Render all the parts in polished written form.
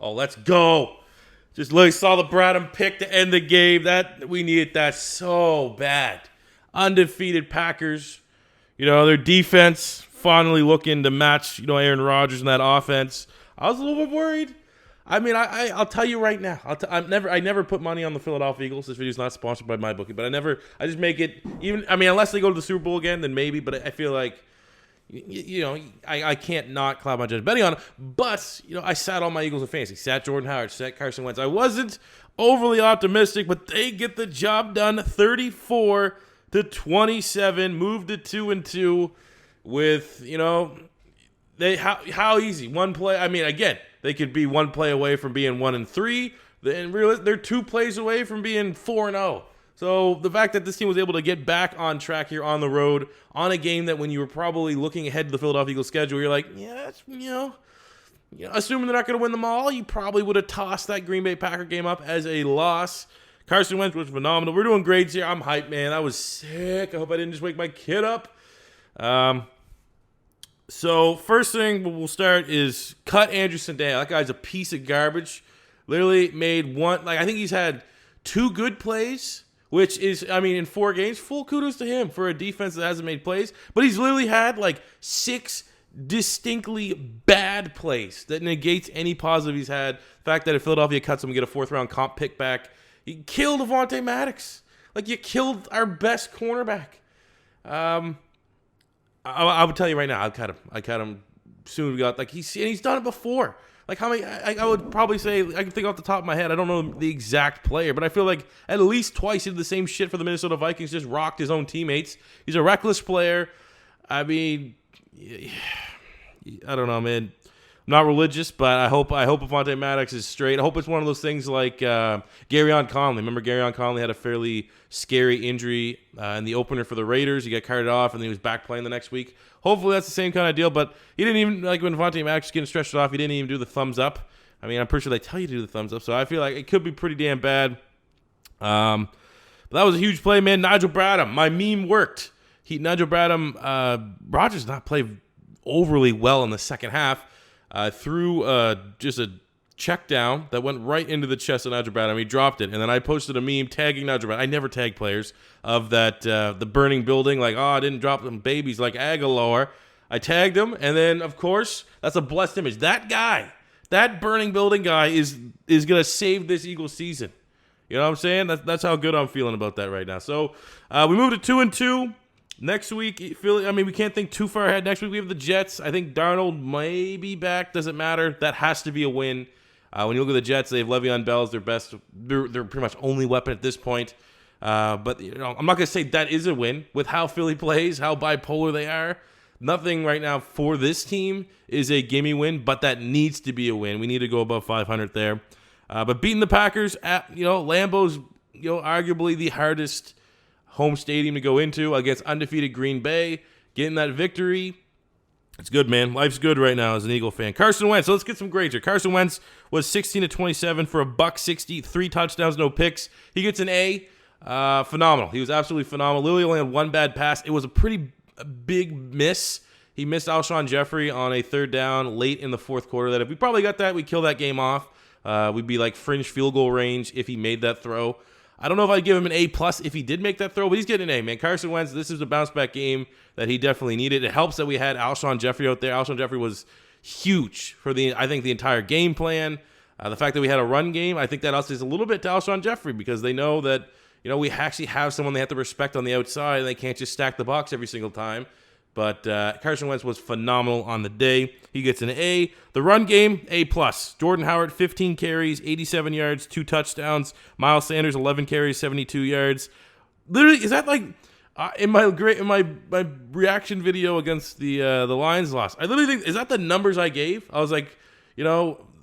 Oh, let's go. Just look, saw the Bradham pick to end the game. That we needed that so bad. Undefeated Packers. Their defense finally looking to match, Aaron Rodgers in that offense. I was a little bit worried. I mean, I'll tell you right now. I never put money on the Philadelphia Eagles. This video is not sponsored by MyBookie, but I just make it even. I mean, unless they go to the Super Bowl again, then maybe. But I feel like, I can't not cloud my judgment betting on it. But I sat all my Eagles in fantasy. Sat Jordan Howard, sat Carson Wentz. I wasn't overly optimistic, but they get the job done. 34-27, moved to 2-2 with how easy one play. I mean, again. They could be one play away from being 1-3. They're 2 plays away from being 4-0. So the fact that this team was able to get back on track here on the road on a game that when you were probably looking ahead to the Philadelphia Eagles schedule, you're like, assuming they're not going to win them all, you probably would have tossed that Green Bay Packer game up as a loss. Carson Wentz was phenomenal. We're doing grades here. I'm hyped, man. I was sick. I hope I didn't just wake my kid up. So first thing we'll start is cut Andrew Sendejo. That guy's a piece of garbage. Literally made one, I think he's had 2 good plays, which is, in 4 games, full kudos to him for a defense that hasn't made plays. But he's literally had 6 distinctly bad plays that negates any positive he's had. The fact that if Philadelphia cuts him, we get a 4th-round comp pick back. He killed Avonte Maddox. You killed our best cornerback. I would tell you right now, I cut him soon. We got he's done it before. How many? I would probably say I can think off the top of my head. I don't know the exact player, but I feel like at least twice he did the same shit for the Minnesota Vikings. Just rocked his own teammates. He's a reckless player. I mean, I don't know, man. I'm not religious, but I hope Avonte Maddox is straight. I hope it's one of those things like Garyon Conley. Remember Garyon Conley had a fairly scary injury in the opener for the Raiders. He got carted off, and then he was back playing the next week. Hopefully that's the same kind of deal, but he didn't even, when Avonte Maddox was getting stretched off, he didn't even do the thumbs up. I'm pretty sure they tell you to do the thumbs up, so I feel like it could be pretty damn bad. But that was a huge play, man. Nigel Bradham, my meme worked. Nigel Bradham, Rodgers did not play overly well in the second half. Threw just a check down that went right into the chest of Nigel Bradham. He dropped it, and then I posted a meme tagging Nigel Bradham. I never tag players of that the burning building, I didn't drop them babies like Aguilar. I tagged him, and then, of course, that's a blessed image. That guy, that burning building guy is going to save this Eagles season. You know what I'm saying? That's how good I'm feeling about that right now. So we moved to 2-2. Next week, we can't think too far ahead. Next week, we have the Jets. I think Darnold may be back. Doesn't matter. That has to be a win. When you look at the Jets, they have Le'Veon Bell as their best. They're pretty much only weapon at this point. But I'm not going to say that is a win. With how Philly plays, how bipolar they are, nothing right now for this team is a gimme win, but that needs to be a win. We need to go above 500 there. But beating the Packers at, Lambeau's, arguably the hardest home stadium to go into against undefeated Green Bay, getting that victory. It's good, man. Life's good right now as an Eagle fan. Carson Wentz. So let's get some grades here. Carson Wentz was 16-27 for $160, 3 touchdowns, no picks. He gets an A. Phenomenal. He was absolutely phenomenal. Literally only had 1 bad pass. It was a pretty big miss. He missed Alshon Jeffrey on a 3rd down late in the 4th quarter. That if we probably got that, we'd kill that game off. We'd be fringe field goal range if he made that throw. I don't know if I'd give him an A+ if he did make that throw, but he's getting an A, man. Carson Wentz, this is a bounce-back game that he definitely needed. It helps that we had Alshon Jeffrey out there. Alshon Jeffrey was huge for the entire game plan. The fact that we had a run game, I think that also is a little bit to Alshon Jeffrey because they know that, we actually have someone they have to respect on the outside, and they can't just stack the box every single time. But Carson Wentz was phenomenal on the day. He gets an A. The run game, A+. Jordan Howard, 15 carries, 87 yards, 2 touchdowns. Miles Sanders, 11 carries, 72 yards. Literally, is that in my reaction video against the Lions loss? I literally think, is that the numbers I gave? I was like,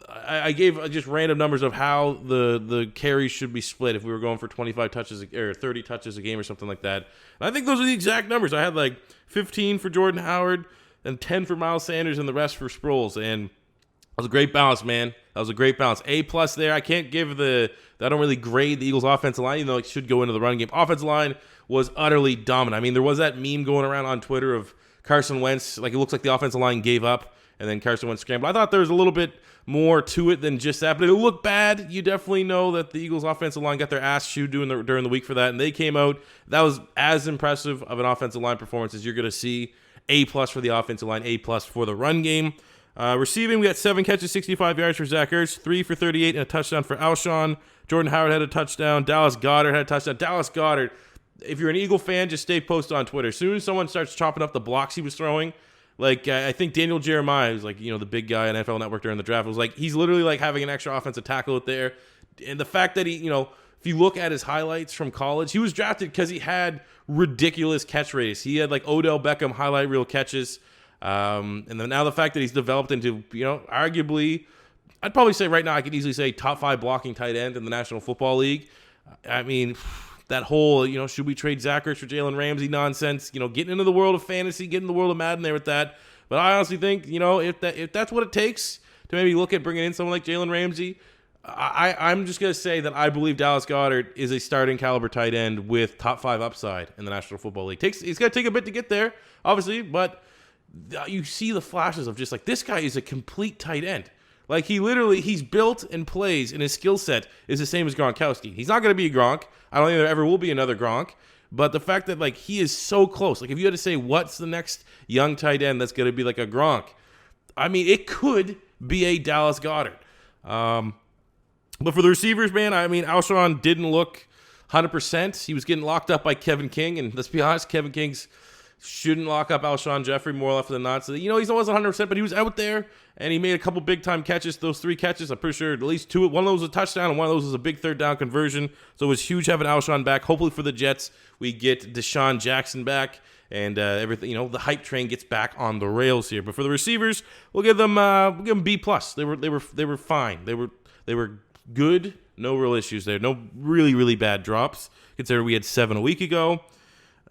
I gave just random numbers of how the carries should be split if we were going for 25 touches or 30 touches a game or something like that. And I think those are the exact numbers. I had 15 for Jordan Howard and 10 for Miles Sanders and the rest for Sproles. And that was a great balance, man. That was a great balance. A+ there. I can't give I don't really grade the Eagles' offensive line, even though it should go into the run game. Offensive line was utterly dominant. There was that meme going around on Twitter of Carson Wentz. It looks like the offensive line gave up. and then Carson Wentz scrambled. I thought there was a little bit more to it than just that, but it looked bad. You definitely know that the Eagles' offensive line got their ass chewed during the week for that, and they came out. That was as impressive of an offensive line performance as you're going to see. A+ for the offensive line, A+ for the run game. Receiving, we got 7 catches, 65 yards for Zach Ertz, 3 for 38, and a touchdown for Alshon. Jordan Howard had a touchdown. Dallas Goddard had a touchdown. Dallas Goddard, if you're an Eagle fan, just stay posted on Twitter. As soon as someone starts chopping up the blocks he was throwing, like I think Daniel Jeremiah, who's like, the big guy on NFL Network during the draft, was like, he's literally like having an extra offensive tackle out there. And the fact that he, if you look at his highlights from college, he was drafted because he had ridiculous catch rates. He had like Odell Beckham highlight reel catches. And then now the fact that he's developed into, arguably, I'd probably say right now I could easily say top 5 blocking tight end in the National Football League. I mean, that whole, should we trade Zach Ertz for Jalen Ramsey nonsense, getting into the world of fantasy, getting in the world of Madden there with that. But I honestly think, if that's what it takes to maybe look at bringing in someone like Jalen Ramsey, I'm just going to say that I believe Dallas Goedert is a starting caliber tight end with top 5 upside in the National Football League. It's going to take a bit to get there, obviously, but you see the flashes of just like, this guy is a complete tight end. Like, he's built and plays, and his skill set is the same as Gronkowski. He's not going to be a Gronk. I don't think there ever will be another Gronk. But the fact that, like, he is so close. Like, if you had to say what's the next young tight end that's going to be like a Gronk, I mean, it could be a Dallas Goedert. But for the receivers, man, I mean, Alshon didn't look 100%. He was getting locked up by Kevin King. And let's be honest, Kevin King's shouldn't lock up Alshon Jeffrey more often than not. So, he's always 100%, but he was out there, and he made a couple big-time catches. Those 3 catches, I'm pretty sure at least 2. One of those was a touchdown, and one of those was a big third-down conversion. So it was huge having Alshon back. Hopefully for the Jets, we get Deshaun Jackson back, and everything. The hype train gets back on the rails here. But for the receivers, we'll give them B+. They were fine. They were good. No real issues there. No really, really bad drops. Consider we had 7 a week ago.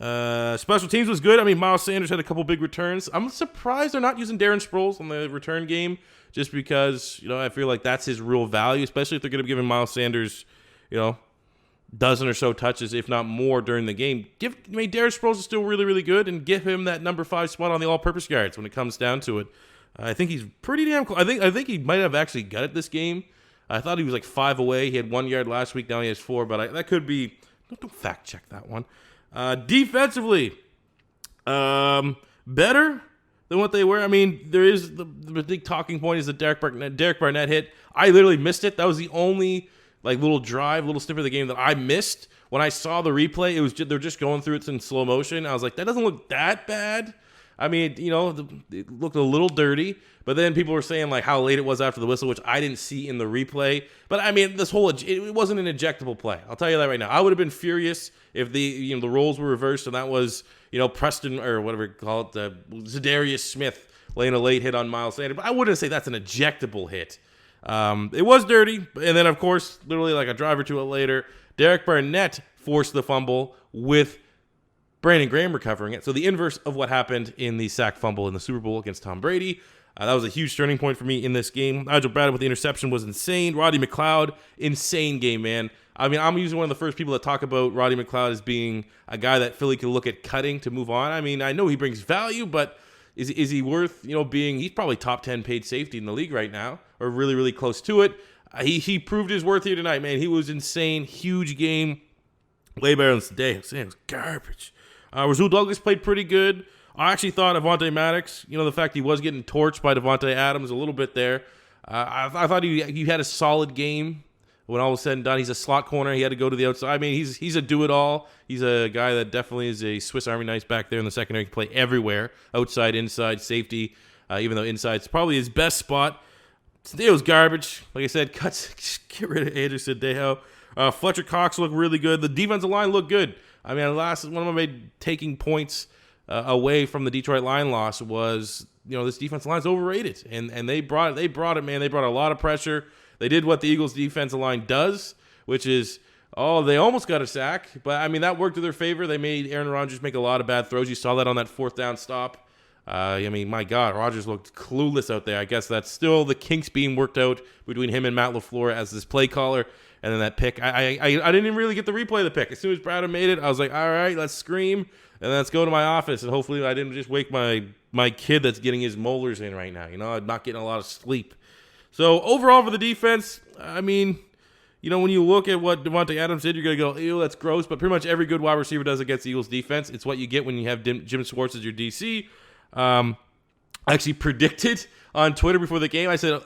Special teams was good. I mean, Miles Sanders had a couple big returns. I'm surprised they're not using Darren Sproles on the return game, just because, I feel like that's his real value, especially if they're going to be giving Miles Sanders, dozen or so touches, if not more, during the game. Darren Sproles is still really, really good, and give him that number 5 spot on the all-purpose yards when it comes down to it. I think he's pretty damn close. I think he might have actually got it this game. I thought he was like 5 away. He had 1 yard last week. Now he has 4, but that could be. Don't fact check that one. Defensively, better than what they were. I mean, there is the big talking point is the Derek Barnett hit. I literally missed it. That was the only little snippet of the game that I missed. When I saw the replay, they're just going through it in slow motion. I was like, that doesn't look that bad. I mean, it looked a little dirty, but then people were saying how late it was after the whistle, which I didn't see in the replay. But I mean, it wasn't an ejectable play. I'll tell you that right now. I would have been furious if the roles were reversed and that was Preston or whatever you call it, Zadarius Smith laying a late hit on Miles Sanders. But I wouldn't say that's an ejectable hit. It was dirty, and then of course, literally like a drive or two later, Derek Barnett forced the fumble with Brandon Graham recovering it. So the inverse of what happened in the sack fumble in the Super Bowl against Tom Brady. That was a huge turning point for me in this game. Nigel Bradley with the interception was insane. Rowdy Mccloud, insane game, man. I mean, I'm usually one of the first people that talk about Rowdy Mccloud as being a guy that Philly can look at cutting to move on. I mean, I know he brings value, but is he worth, being, he's probably top 10 paid safety in the league right now, or really, really close to it. He proved his worth here tonight, man. He was insane. Huge game. Way better than Sendejo. It was garbage. Rasul Douglas played pretty good. I actually thought Avonte Maddox, the fact he was getting torched by Devontae Adams a little bit there. I thought he had a solid game when all was said and done. He's a slot corner. He had to go to the outside. I mean, he's a do-it-all. He's a guy that definitely is a Swiss Army knife back there in the secondary. He can play everywhere, outside, inside, safety, even though inside's probably his best spot. Sendejo's garbage. Like I said, get rid of Andrew Sendejo. Fletcher Cox looked really good. The defensive line looked good. I mean, one of my taking points away from the Detroit line loss was, this defensive line's overrated, and they brought it, man. They brought a lot of pressure. They did what the Eagles' defensive line does, which is, they almost got a sack, but I mean that worked to their favor. They made Aaron Rodgers make a lot of bad throws. You saw that on that 4th down stop. I mean, my God, Rodgers looked clueless out there. I guess that's still the kinks being worked out between him and Matt LaFleur as this play caller. And then that pick, I didn't even really get the replay of the pick. As soon as Brad made it, I was like, all right, let's scream. And let's go to my office. And hopefully I didn't just wake my kid that's getting his molars in right now. I'm not getting a lot of sleep. So overall for the defense, I mean, when you look at what Devontae Adams did, you're going to go, ew, that's gross. But pretty much every good wide receiver does against the Eagles defense. It's what you get when you have Jim Schwartz as your DC. I actually predicted on Twitter before the game. I said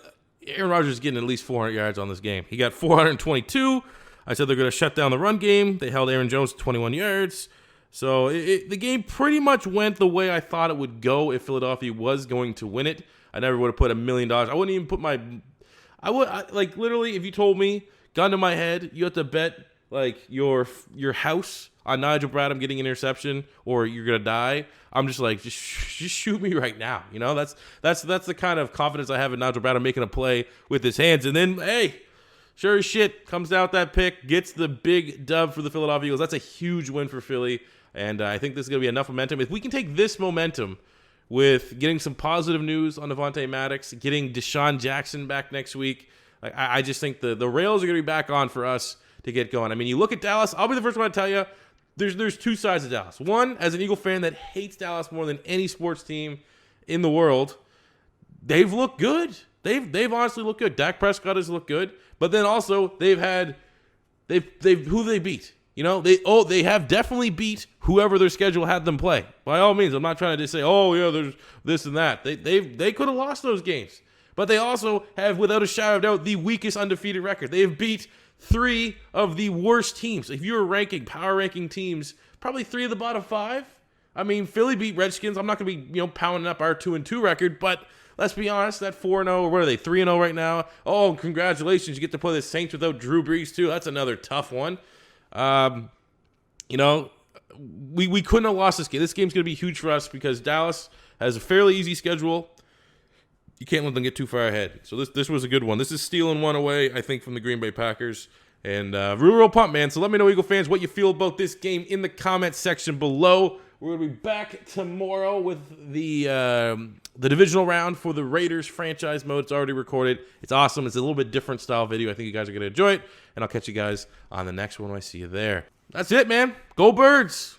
Aaron Rodgers is getting at least 400 yards on this game. He got 422. I said they're going to shut down the run game. They held Aaron Jones to 21 yards. So the game pretty much went the way I thought it would go if Philadelphia was going to win it. I never would have put $1 million. I wouldn't even put literally, if you told me, gun to my head, you have to bet like your house on Nigel Bradham getting an interception or you're gonna die. I'm just like, just shoot me right now. That's the kind of confidence I have in Nigel Bradham making a play with his hands. And then, hey, sure as shit, comes out that pick, gets the big dub for the Philadelphia Eagles. That's a huge win for Philly. And I think this is gonna be enough momentum. If we can take this momentum with getting some positive news on Devontae Maddox, getting Deshaun Jackson back next week, I just think the rails are gonna be back on for us to get going. I mean, you look at Dallas. I'll be the first one to tell you. There's two sides of Dallas. One, as an Eagle fan that hates Dallas more than any sports team in the world, they've looked good. They've honestly looked good. Dak Prescott has looked good, but then also they've who they beat. They have definitely beat whoever their schedule had them play. By all means, I'm not trying to just say, oh yeah, there's this and that. They could have lost those games, but they also have, without a shadow of doubt, the weakest undefeated record. They have beat 3 of the worst teams. If you were power ranking teams, probably 3 of the bottom 5. I mean, Philly beat Redskins. I'm not going to be, pounding up our 2-2 record, but let's be honest, that 4-0, what are they, 3-0 right now? Oh, congratulations, you get to play the Saints without Drew Brees too. That's another tough one. We couldn't have lost this game. This game's going to be huge for us because Dallas has a fairly easy schedule. You can't let them get too far ahead. So this was a good one. This is stealing one away, I think, from the Green Bay Packers. And real pump, man. So let me know, Eagle fans, what you feel about this game in the comment section below. We're going to be back tomorrow with the divisional round for the Raiders franchise mode. It's already recorded. It's awesome. It's a little bit different style video. I think you guys are going to enjoy it. And I'll catch you guys on the next one when I see you there. That's it, man. Go Birds.